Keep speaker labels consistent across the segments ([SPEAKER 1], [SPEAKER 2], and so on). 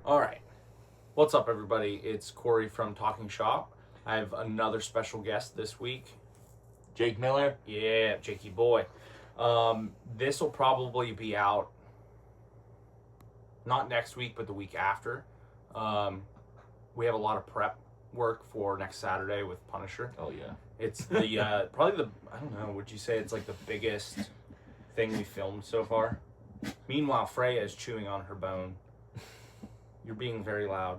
[SPEAKER 1] All right. What's up, everybody? It's Corey from Talking Shop. I have another special guest this week.
[SPEAKER 2] Jake Miller.
[SPEAKER 1] Yeah, Jakey boy. This will probably be out not next week, but the week after. We have a lot of prep work for next Saturday with Punisher.
[SPEAKER 2] Oh yeah.
[SPEAKER 1] It's the probably the I don't know. Would you say it's like the biggest thing we filmed so far? Meanwhile, Freya is chewing on her bone. You're being very loud.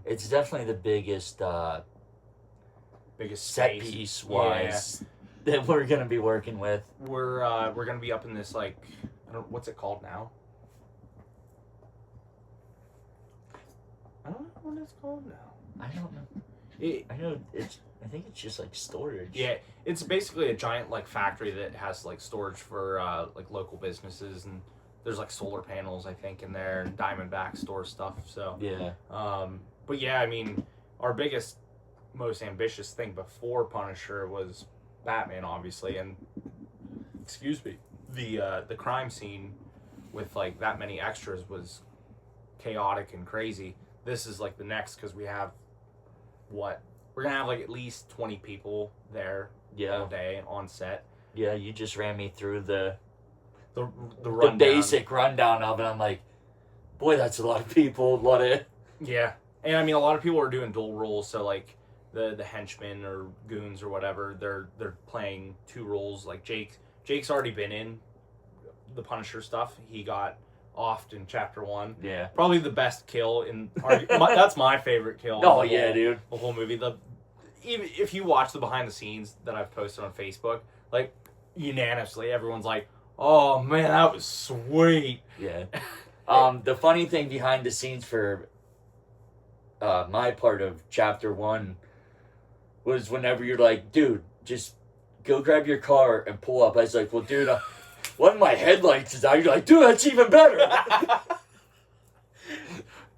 [SPEAKER 2] It's definitely the biggest
[SPEAKER 1] Biggest
[SPEAKER 2] set
[SPEAKER 1] space.
[SPEAKER 2] piece wise that we're gonna be working with.
[SPEAKER 1] We're gonna be up in this like I don't what's it called now. I don't know what it's called now.
[SPEAKER 2] I don't know. I know I think it's just like storage.
[SPEAKER 1] Yeah, it's basically a giant like factory that has like storage for like local businesses, and there's like solar panels I think in there, and Diamondback store stuff. So
[SPEAKER 2] Yeah.
[SPEAKER 1] But yeah, I mean, our biggest, most ambitious thing before Punisher was Batman, obviously, and excuse me, the crime scene with like that many extras was chaotic and crazy. This is like the next because we have what we're gonna have like at least 20 people there all day on set.
[SPEAKER 2] Yeah, you just ran me through the
[SPEAKER 1] rundown.
[SPEAKER 2] basic rundown of it. I'm like, boy, that's a lot of people. A lot of
[SPEAKER 1] Yeah, and I mean a lot of people are doing dual roles, so like the henchmen or goons or whatever, they're playing two roles. Like Jake's already been in the Punisher stuff. He got offed in chapter 1.
[SPEAKER 2] Yeah.
[SPEAKER 1] Probably the best kill in that's my favorite kill.
[SPEAKER 2] Oh yeah, dude.
[SPEAKER 1] The whole movie. Even if you watch the behind the scenes that I've posted on Facebook, like unanimously everyone's like, "Oh man, that was sweet."
[SPEAKER 2] Yeah. The funny thing behind the scenes for my part of chapter 1 was whenever you're like, dude, just go grab your car and pull up. I was like, well, dude, one of my headlights is out. You're like, dude, that's even better.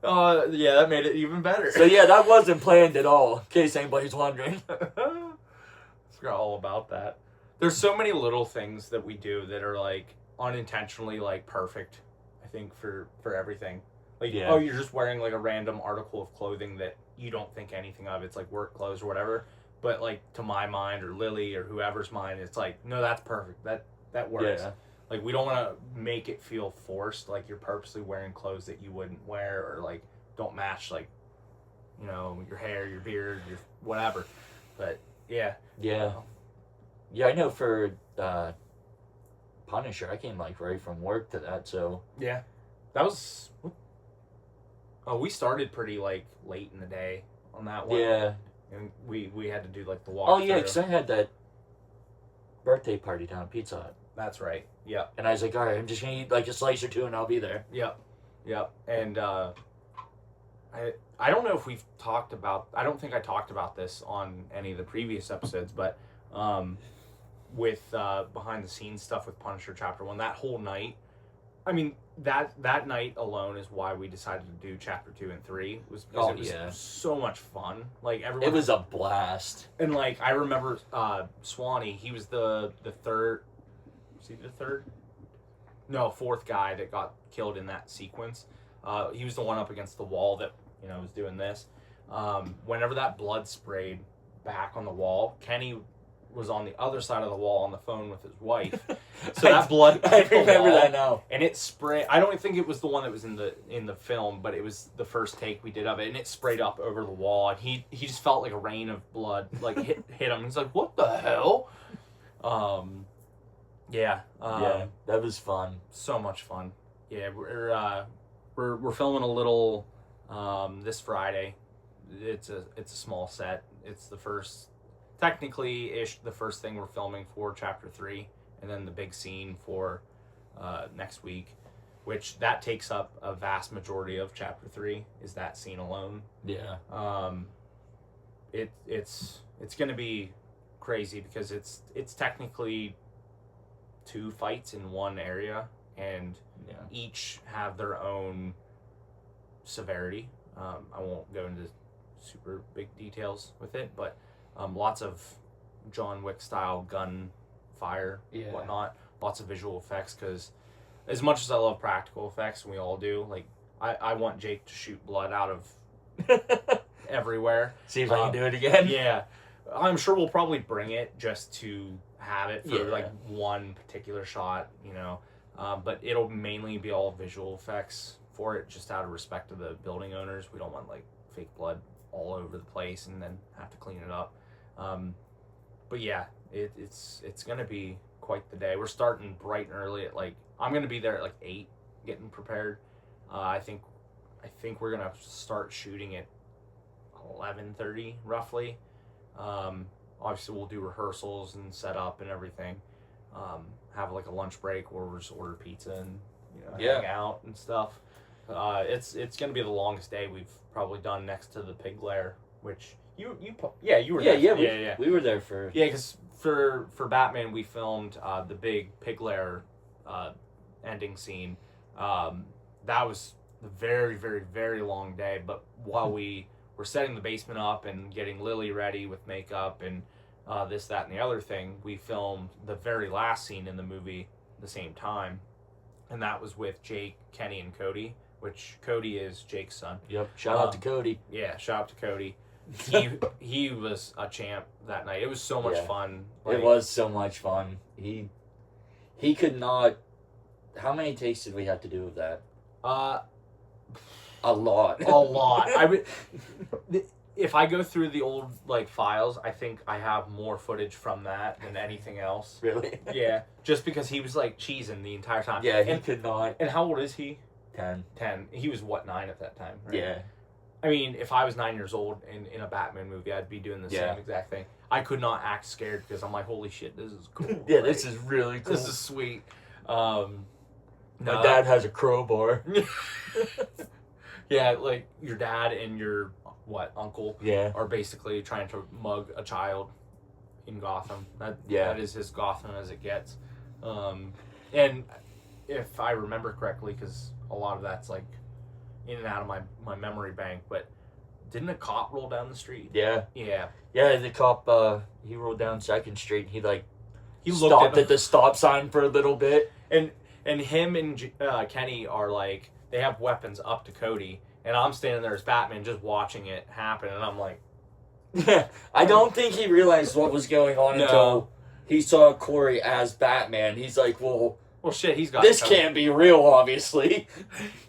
[SPEAKER 1] Yeah, that made it even better.
[SPEAKER 2] So yeah, that wasn't planned at all, in case anybody's wondering.
[SPEAKER 1] Forgot all about that. There's so many little things that we do that are like unintentionally like perfect, I think, for everything. Like, oh, you're just wearing like a random article of clothing that you don't think anything of. It's like work clothes or whatever. But like to my mind or Lily or whoever's mind, it's like, no, that's perfect. That works. Yeah. Like we don't want to make it feel forced. Like you're purposely wearing clothes that you wouldn't wear or like don't match like, you know, your hair, your beard, your whatever. But yeah.
[SPEAKER 2] Yeah. Yeah, I know for Punisher, I came like right from work to that, so.
[SPEAKER 1] Yeah. That was. Oh, we started pretty like late in the day on that one.
[SPEAKER 2] Yeah.
[SPEAKER 1] And we had to do like the walk.
[SPEAKER 2] Oh yeah, because I had that birthday party down at Pizza Hut.
[SPEAKER 1] That's right. Yeah.
[SPEAKER 2] And I was like, all right, I'm just gonna eat like a slice or two, and I'll be there.
[SPEAKER 1] Yep. And I don't know if we've talked about. I don't think I talked about this on any of the previous episodes, but with behind the scenes stuff with Punisher Chapter 1, that whole night. I mean, that night alone is why we decided to do Chapter 2 and 3. Was because it was so much fun. Like everyone.
[SPEAKER 2] It was a blast.
[SPEAKER 1] And like I remember Swanee, he was the third. Was he the third? No, fourth guy that got killed in that sequence. He was the one up against the wall that, you know, was doing this. Whenever that blood sprayed back on the wall, Kenny was on the other side of the wall on the phone with his wife. So that blood
[SPEAKER 2] I remember that now.
[SPEAKER 1] And it sprayed. I don't think it was the one that was in the film, but it was the first take we did of it, and it sprayed up over the wall, and he just felt like a rain of blood like hit him. He's like, "What the hell?" Yeah,
[SPEAKER 2] that was fun.
[SPEAKER 1] So much fun. Yeah, we're filming a little this Friday. It's a small set. It's the first, technically ish, the first thing we're filming for Chapter 3, and then the big scene for next week, which that takes up a vast majority of Chapter 3 is that scene alone.
[SPEAKER 2] Yeah.
[SPEAKER 1] It's gonna be crazy because it's technically 2 fights in one area, and each have their own severity. I won't go into super big details with it, but lots of John Wick style gun fire, whatnot. Lots of visual effects because as much as I love practical effects, and we all do, like, I want Jake to shoot blood out of everywhere.
[SPEAKER 2] See if I can do it again.
[SPEAKER 1] Yeah. I'm sure we'll probably bring it just to have it for, like, one particular shot, you know. But it'll mainly be all visual effects for it, just out of respect to the building owners. We don't want, like, fake blood all over the place and then have to clean it up. But yeah, it's going to be quite the day. We're starting bright and early at, like, I'm going to be there at, like, 8, getting prepared. I think we're going to start shooting at 11:30, roughly. Obviously, we'll do rehearsals and set up and everything. Have, like, a lunch break where we'll just order pizza and, you know, hang out and stuff. It's going to be the longest day we've probably done next to the pig lair, which you were there.
[SPEAKER 2] We were there for
[SPEAKER 1] because for Batman we filmed the big pig lair ending scene. That was a very, very, very long day, but while we were setting the basement up and getting Lily ready with makeup and this, that, and the other thing, we filmed the very last scene in the movie at the same time, and that was with Jake, Kenny, and Cody, which Cody is Jake's son.
[SPEAKER 2] Yep. Shout out to Cody.
[SPEAKER 1] Yeah, shout out to Cody. He was a champ that night. It was so much fun.
[SPEAKER 2] Like, it was so much fun. He could not. How many takes did we have to do of that? A lot.
[SPEAKER 1] A lot. I would. If I go through the old, like, files, I think I have more footage from that than anything else.
[SPEAKER 2] Really?
[SPEAKER 1] Yeah. Just because he was, like, cheesing the entire time.
[SPEAKER 2] Yeah, he could not.
[SPEAKER 1] And how old is he?
[SPEAKER 2] 10.
[SPEAKER 1] He was, what, 9 at that time, right?
[SPEAKER 2] Yeah.
[SPEAKER 1] I mean, if I was 9 years old in a Batman movie, I'd be doing the same exact thing. I could not act scared because I'm like, holy shit, this is cool.
[SPEAKER 2] Yeah, this is really cool.
[SPEAKER 1] This is sweet.
[SPEAKER 2] My dad has a crowbar.
[SPEAKER 1] Yeah, like, your dad and your, uncle are basically trying to mug a child in Gotham. That is as Gotham as it gets. And if I remember correctly, because a lot of that's, like, in and out of my memory bank, but didn't a cop roll down the street?
[SPEAKER 2] Yeah. Yeah, the cop, he rolled down 2nd Street, and he stopped at the stop sign for a little bit.
[SPEAKER 1] And him and Kenny are, like, they have weapons up to Cody, and I'm standing there as Batman just watching it happen, and I'm like...
[SPEAKER 2] I don't think he realized what was going on until he saw Corey as Batman. He's like, well
[SPEAKER 1] shit, he's got
[SPEAKER 2] this can't be real, obviously.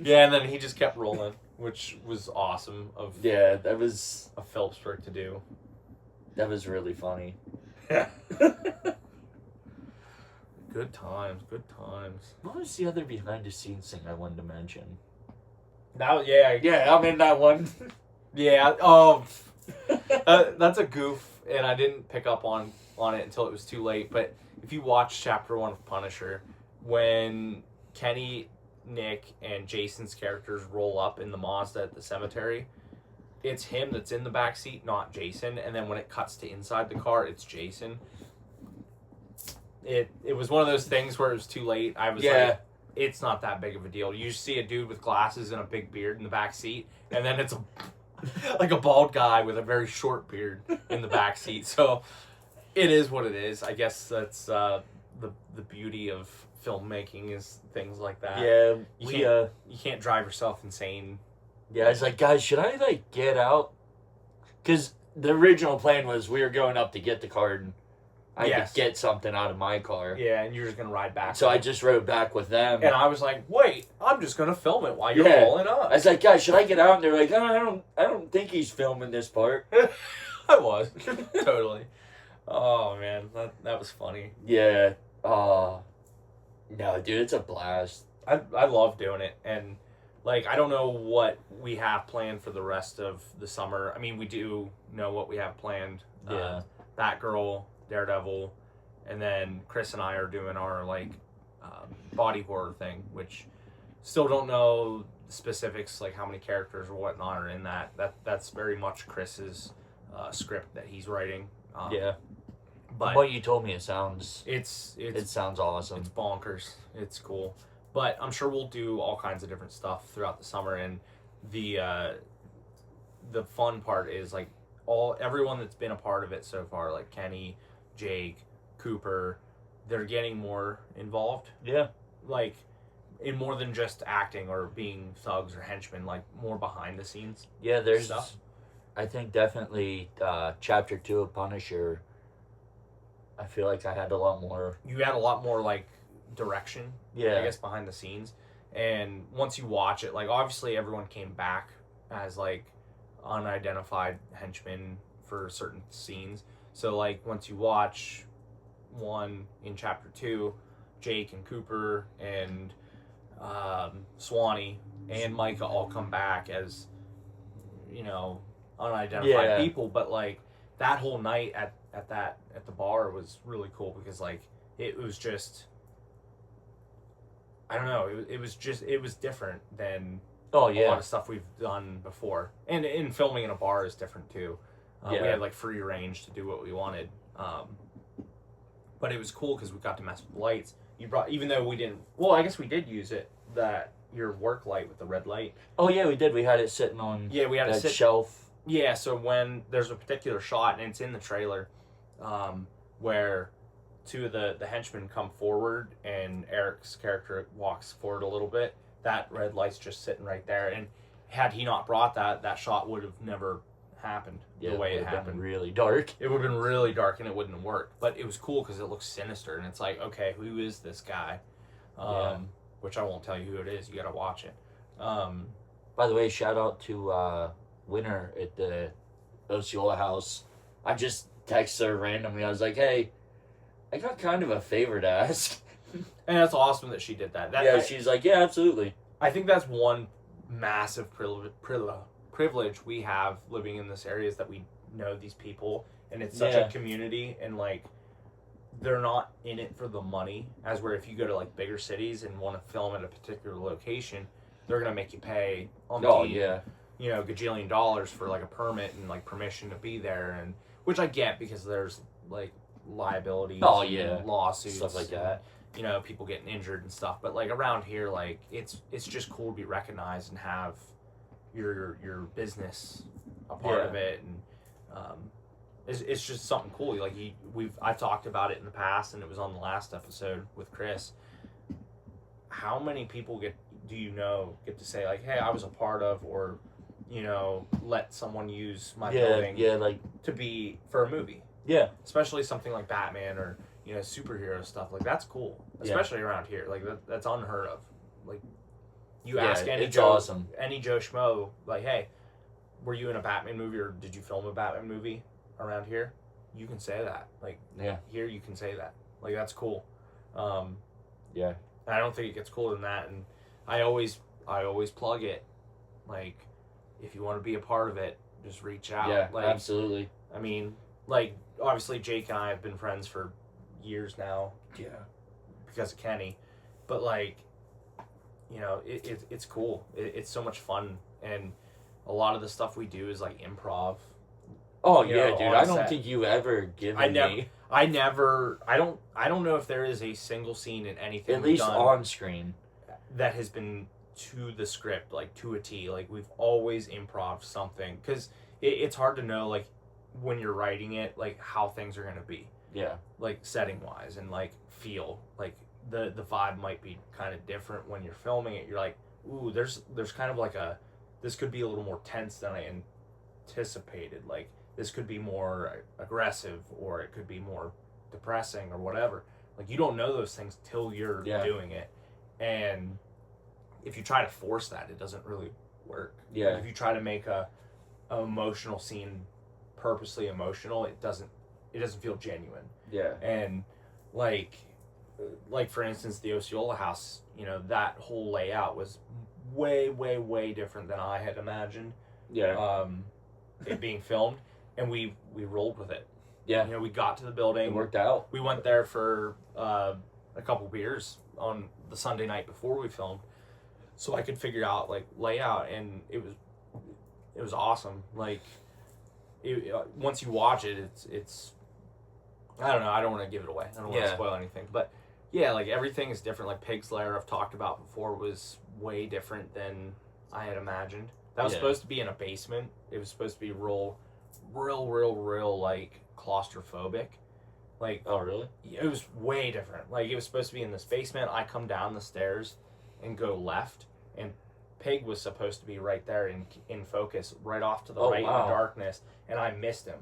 [SPEAKER 1] Yeah, and then he just kept rolling, which was awesome
[SPEAKER 2] that was
[SPEAKER 1] a Phillips work to do.
[SPEAKER 2] That was really funny.
[SPEAKER 1] Good times.
[SPEAKER 2] What was the other behind the scenes thing I wanted to mention?
[SPEAKER 1] I'm in that one. That's a goof, and I didn't pick up on it until it was too late. But if you watch Chapter 1 of Punisher, when Kenny, Nick, and Jason's characters roll up in the Mazda at the cemetery, it's him that's in the back seat, not Jason. And then when it cuts to inside the car, it's Jason. It was one of those things where it was too late. I was like, it's not that big of a deal. You see a dude with glasses and a big beard in the back seat, and then it's like a bald guy with a very short beard in the back seat. So it is what it is. I guess that's the beauty of filmmaking, is things like that.
[SPEAKER 2] Yeah,
[SPEAKER 1] you can't drive yourself insane.
[SPEAKER 2] Yeah, I was like, guys, should I, like, get out? Because the original plan was we were going up to get the car, and I could get something out of my car.
[SPEAKER 1] Yeah, and you're just going to ride back.
[SPEAKER 2] So I just rode back with them.
[SPEAKER 1] And I was like, wait, I'm just going to film it while you're rolling up.
[SPEAKER 2] I was like, guys, should I get out? And they're like, I don't think he's filming this part.
[SPEAKER 1] I was. Totally. Oh, man, that was funny.
[SPEAKER 2] Yeah. No, dude, it's a blast.
[SPEAKER 1] I love doing it. And, like, I don't know what we have planned for the rest of the summer. I mean, we do know what we have planned.
[SPEAKER 2] Yeah.
[SPEAKER 1] Batgirl, Daredevil, and then Chris and I are doing our, like, body horror thing, which still don't know specifics, like how many characters or whatnot are in that. That's very much Chris's script that he's writing.
[SPEAKER 2] But what you told me, it sounds awesome.
[SPEAKER 1] It's bonkers. It's cool. But I'm sure we'll do all kinds of different stuff throughout the summer, and the fun part is, like, everyone that's been a part of it so far, like Kenny, Jake, Cooper, they're getting more involved.
[SPEAKER 2] Yeah.
[SPEAKER 1] Like, in more than just acting or being thugs or henchmen, like more behind the scenes.
[SPEAKER 2] Yeah, there's
[SPEAKER 1] stuff.
[SPEAKER 2] I think definitely chapter 2 of Punisher. I feel like I had a lot more.
[SPEAKER 1] You had a lot more like direction,
[SPEAKER 2] Yeah,
[SPEAKER 1] I guess, behind the scenes. And once you watch it, like obviously everyone came back as like unidentified henchmen for certain scenes. So like once you watch one in chapter 2, Jake and Cooper and Swanee and Micah all come back as, you know, unidentified people. But like that whole night at the bar was really cool because like it was just, I don't know, it was different than a lot of stuff we've done before. And filming in a bar is different too. We had like free range to do what we wanted. But it was cool because we got to mess with lights. You brought, even though we didn't, well, I guess we did use it, your work light with the red light.
[SPEAKER 2] Oh yeah, we did. We had it sitting on
[SPEAKER 1] we had
[SPEAKER 2] that shelf.
[SPEAKER 1] Yeah, so when there's a particular shot, and it's in the trailer, where two of the henchmen come forward and Eric's character walks forward a little bit, that red light's just sitting right there. And had he not brought that shot would have never happened the way it happened.
[SPEAKER 2] Been really dark.
[SPEAKER 1] It would have been really dark and it wouldn't have worked. But it was cool because it looks sinister and it's like, okay, who is this guy? Which I won't tell you who it is. You got to watch it.
[SPEAKER 2] By the way, shout out to Winner at the Osceola house. I just texted her randomly. I was like, hey, I got kind of a favor to ask.
[SPEAKER 1] And that's awesome that she did that.
[SPEAKER 2] She's like, yeah, absolutely.
[SPEAKER 1] I think that's one massive privilege we have living in this area is that we know these people and it's such a community, and like they're not in it for the money, as where if you go to like bigger cities and want to film at a particular location, they're gonna make you pay gajillion dollars for like a permit and like permission to be there, and which I get because there's like liabilities, lawsuits,
[SPEAKER 2] stuff like that.
[SPEAKER 1] You know, people getting injured and stuff. But like around here, like it's just cool to be recognized and have your business a part of it, and it's just something cool. Like I've talked about it in the past, and it was on the last episode with Chris. How many people get to say like, hey, I was a part of, or let someone use my building to be for a movie. Yeah, especially something like Batman or superhero stuff. Like that's cool, especially around here. Like that's unheard of. Like you ask any Joe Schmo, like, hey, were you in a Batman movie or did you film a Batman movie around here? You can say that. Like here you can say that. Like that's cool. I don't think it gets cooler than that. And I always plug it. Like if you want to be a part of it, just reach out.
[SPEAKER 2] Yeah,
[SPEAKER 1] like,
[SPEAKER 2] absolutely.
[SPEAKER 1] I mean, like obviously Jake and I have been friends for years now. Yeah. Because of Kenny. But like, it's cool. It's so much fun, and a lot of the stuff we do is like improv.
[SPEAKER 2] Oh yeah, dude! I don't think you ever given me.
[SPEAKER 1] I don't know if there is a single scene in anything
[SPEAKER 2] at least on screen
[SPEAKER 1] that has been to the script, like to a T. Like we've always improv something, because it's hard to know like when you're writing it, like how things are gonna be. Yeah. Like setting wise and like feel like. The vibe might be kind of different when you're filming it. You're like, ooh, there's kind of like this could be a little more tense than I anticipated. Like this could be more aggressive, or it could be more depressing or whatever. Like you don't know those things till you're doing it. And if you try to force that, it doesn't really work. Yeah. Like if you try to make a emotional scene purposely emotional, it doesn't feel genuine. Yeah. And like for instance, the Osceola house, that whole layout was way, way, way different than I had imagined. Yeah. It being filmed, and we rolled with it. Yeah. We got to the building.
[SPEAKER 2] It worked out.
[SPEAKER 1] We went there for a couple beers on the Sunday night before we filmed, so I could figure out like layout, and it was awesome. Like, once you watch it, it's I don't know. I don't want to give it away. I don't want to spoil anything, but. Yeah, like everything is different. Like Pig's Lair, I've talked about before, was way different than I had imagined. That was supposed to be in a basement. It was supposed to be real like claustrophobic. Like,
[SPEAKER 2] oh really?
[SPEAKER 1] It was way different. Like it was supposed to be in this basement. I come down the stairs, and go left, and Pig was supposed to be right there in focus, right off to the
[SPEAKER 2] Oh,
[SPEAKER 1] right
[SPEAKER 2] wow.
[SPEAKER 1] in the darkness, and I missed him.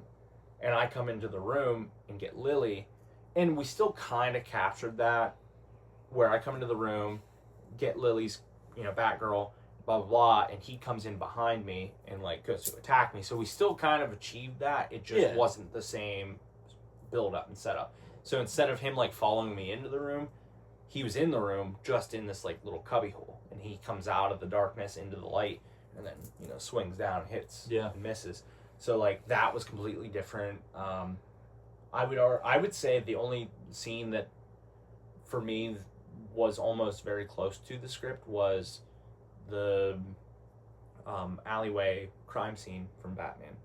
[SPEAKER 1] And I come into the room and get Lily, and we still kind of captured that, where I come into the room, get Lily's, Batgirl, blah, blah, blah, and he comes in behind me and, like, goes to attack me. So we still kind of achieved that. It just wasn't the same build-up and setup. So instead of him, like, following me into the room, he was in the room just in this, like, little cubby hole. And he comes out of the darkness into the light and then, swings down, hits, and misses. So, like, that was completely different. I would say the only scene that, for me, was almost very close to the script was the alleyway crime scene from Batman.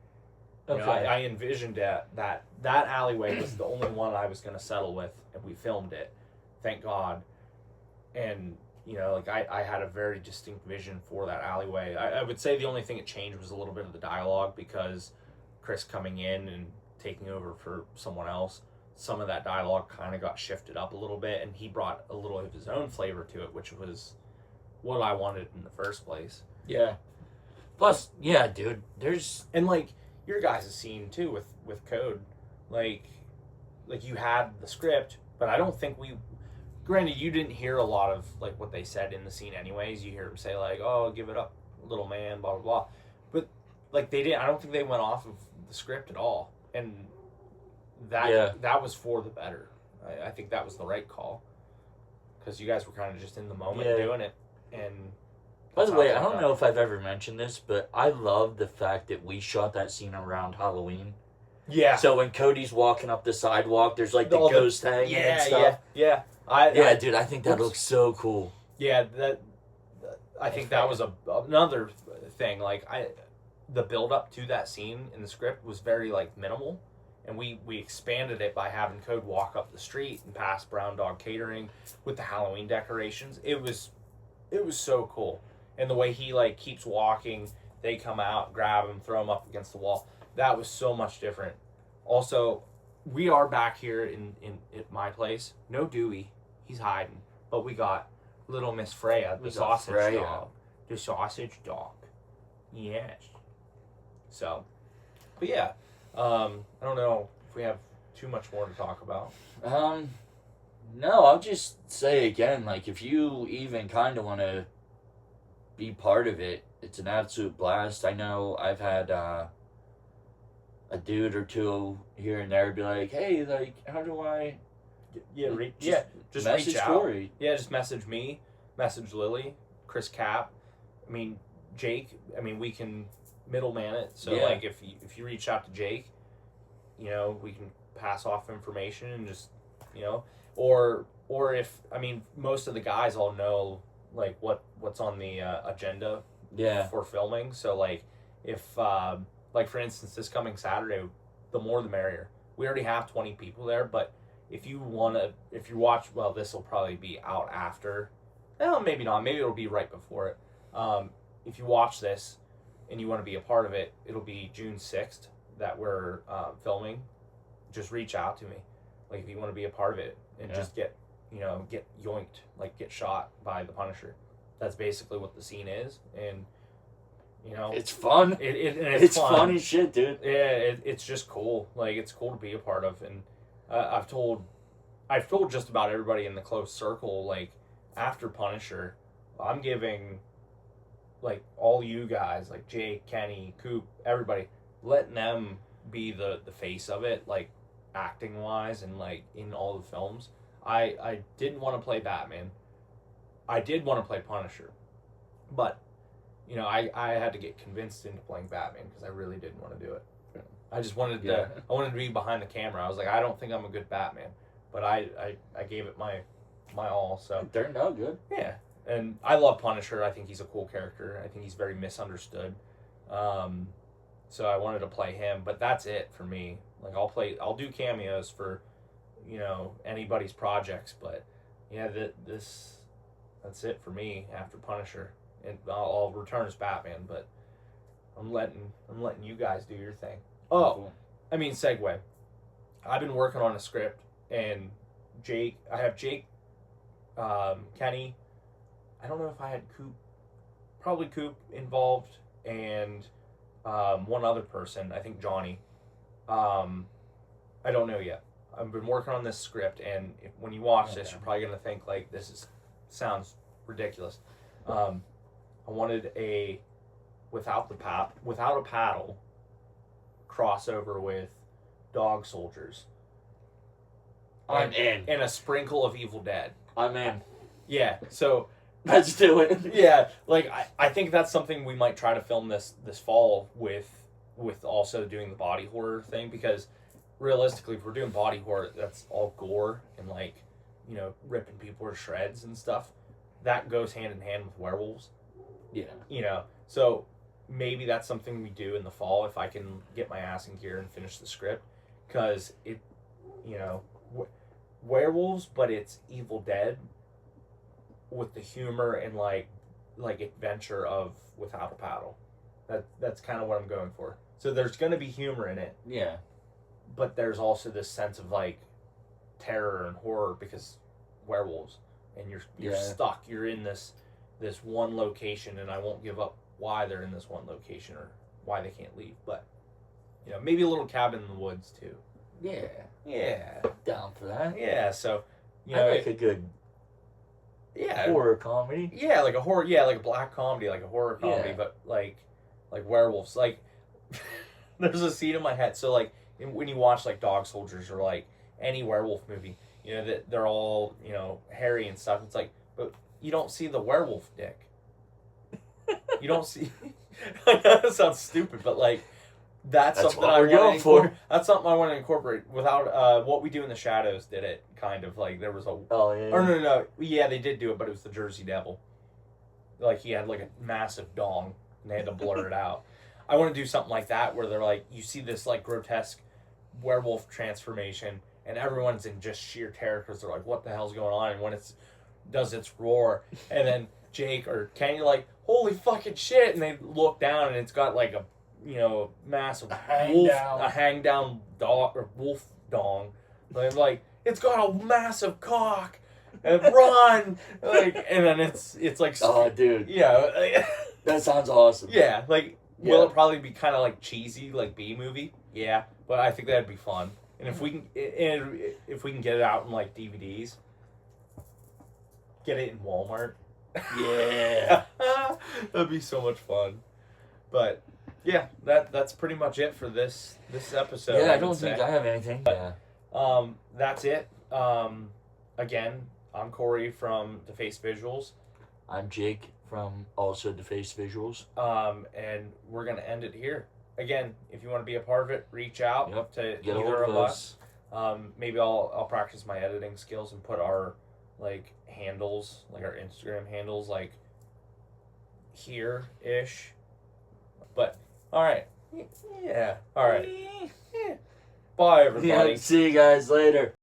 [SPEAKER 1] Okay. I envisioned that alleyway was the only one I was going to settle with, and we filmed it. Thank God. And, I had a very distinct vision for that alleyway. I would say the only thing that changed was a little bit of the dialogue, because Chris coming in and taking over for someone else, some of that dialogue kind of got shifted up a little bit, and he brought a little of his own flavor to it, which was what I wanted in the first place.
[SPEAKER 2] Yeah. Plus, yeah, dude, there's...
[SPEAKER 1] And, like, your guys' scene, too, with Code. Like, you had the script, but I don't think we... Granted, you didn't hear a lot of, like, what they said in the scene anyways. You hear them say, like, oh, give it up, little man, blah, blah, blah. But, like, they didn't... I don't think they went off of the script at all. And that was for the better. I think that was the right call. Because you guys were kind of just in the moment doing it. And
[SPEAKER 2] by the way, I don't know if I've ever mentioned this, but I love the fact that we shot that scene around Halloween.
[SPEAKER 1] Yeah.
[SPEAKER 2] So when Cody's walking up the sidewalk, there's like the ghost hanging and stuff.
[SPEAKER 1] Yeah.
[SPEAKER 2] Dude, I think that looks so cool.
[SPEAKER 1] Yeah, I think that was another thing. Like, the build up to that scene in the script was very, like, minimal. And we expanded it by having Code walk up the street and past Brown Dog Catering with the Halloween decorations. It was so cool. And the way he, like, keeps walking, they come out, grab him, throw him up against the wall. That was so much different. Also, we are back here in at my place. No Dewey. He's hiding. But we got little Miss Freya, the sausage dog. The sausage dog. Yes. So, but yeah. I don't know if we have too much more to talk about.
[SPEAKER 2] No, I'll just say again, like, if you even kind of want to be part of it, it's an absolute blast. I know I've had a dude or two here and there be like, hey, like, how do I...
[SPEAKER 1] Just reach out. Corey. Yeah, just message me, message Lily, Chris Cap. I mean, Jake. I mean, we can middleman it. So, like, if you reach out to Jake, we can pass off information and just, or if, I mean, most of the guys all know, like, what's on the agenda for filming. So, like, if, like, for instance, this coming Saturday, the more the merrier. We already have 20 people there, but if you watch, well, this will probably be out after. Well, maybe not. Maybe it'll be right before it. If you watch this and you want to be a part of it, it'll be June 6th that we're filming. Just reach out to me. Like, if you want to be a part of it and just get yoinked, like, get shot by the Punisher. That's basically what the scene is. And,
[SPEAKER 2] it's fun. It's fun as shit, dude.
[SPEAKER 1] Yeah, it's just cool. Like, it's cool to be a part of. And I've told just about everybody in the close circle, like, after Punisher, I'm giving, like, all you guys, like Jake, Kenny, Coop, everybody, letting them be the face of it, like, acting wise and, like, in all the films. I didn't want to play Batman. I did want to play Punisher, but I had to get convinced into playing Batman because I really didn't want to do it. I just wanted to. I wanted to be behind the camera. I was like, I don't think I'm a good Batman, but I gave it my all. So
[SPEAKER 2] it turned out good.
[SPEAKER 1] Yeah, and I love Punisher. I think he's a cool character. I think he's very misunderstood. So I wanted to play him, but that's it for me. Like, I'll do cameos for, anybody's projects, but that's it for me after Punisher, and I'll return as Batman. But I'm letting you guys do your thing. Oh, cool. I mean, segue. I've been working on a script, and I have Jake, Kenny, I don't know if I had probably Coop involved, and one other person, I think Johnny. I don't know yet. I've been working on this script, and when you watch this, you're probably gonna think like sounds ridiculous. I wanted a without a paddle crossover with Dog Soldiers.
[SPEAKER 2] I'm in.
[SPEAKER 1] And a sprinkle of Evil Dead.
[SPEAKER 2] I'm in.
[SPEAKER 1] Yeah, so
[SPEAKER 2] let's do it.
[SPEAKER 1] Yeah, like I think that's something we might try to film this fall with also doing the body horror thing, because realistically, if we're doing body horror, that's all gore and like, you know, ripping people to shreds and stuff. That goes hand in hand with werewolves.
[SPEAKER 2] Yeah.
[SPEAKER 1] You know, so maybe that's something we do in the fall if I can get my ass in gear and finish the script, because it, you know, werewolves, but it's Evil Dead with the humor and like adventure of Without a Paddle. That's kind of what I'm going for. So there's going to be humor in it.
[SPEAKER 2] Yeah.
[SPEAKER 1] But there's also this sense of like terror and horror because werewolves, and you're stuck. You're in this one location, and I won't give up why they're in this one location or why they can't leave. But you know, maybe a little cabin in the woods too.
[SPEAKER 2] Yeah.
[SPEAKER 1] Yeah.
[SPEAKER 2] Down for that.
[SPEAKER 1] Yeah. So you know,
[SPEAKER 2] I like a good horror comedy.
[SPEAKER 1] Yeah, like a horror. Yeah, like a black comedy, like a horror comedy, but like werewolves. Like there's a scene in my head. So like when you watch like Dog Soldiers or like any werewolf movie, you know that they're all, you know, hairy and stuff. It's like, but you don't see the werewolf dick. You don't see. I know that sounds stupid, but like that's something
[SPEAKER 2] what we're going for.
[SPEAKER 1] That's something I want to incorporate. Without What We Do in the Shadows did it kind of like there was a.
[SPEAKER 2] Oh yeah.
[SPEAKER 1] Or no, yeah, they did do it, but it was the Jersey Devil. Like he had like a massive dong, and they had to blur it out. I want to do something like that where they're like, you see this like grotesque werewolf transformation, and everyone's in just sheer terror because they're like, what the hell's going on? And when it does its roar, and then Jake or Kenny like, holy fucking shit, and they look down and it's got like a, you know, massive hang down dog or wolf dong. Like it's got a massive cock and run, like, and then it's like,
[SPEAKER 2] oh dude,
[SPEAKER 1] yeah,
[SPEAKER 2] that sounds awesome.
[SPEAKER 1] Yeah, like will it probably be kind of like cheesy, like B movie? Yeah, but I think that'd be fun. And if we can get it out in like DVDs, get it in Walmart.
[SPEAKER 2] Yeah.
[SPEAKER 1] That'd be so much fun. But yeah, that's pretty much it for this episode.
[SPEAKER 2] Yeah, I don't think I have anything. Yeah.
[SPEAKER 1] That's it. Again, I'm Corey from Defaced Visuals.
[SPEAKER 2] I'm Jake from also Defaced Visuals.
[SPEAKER 1] And we're gonna end it here. Again, if you want to be a part of it, reach out to either of us. Maybe I'll practice my editing skills and put our like handles, like our Instagram handles, like here-ish. But all right, yeah, all right. Yeah. Bye, everybody.
[SPEAKER 2] Yeah, see you guys later.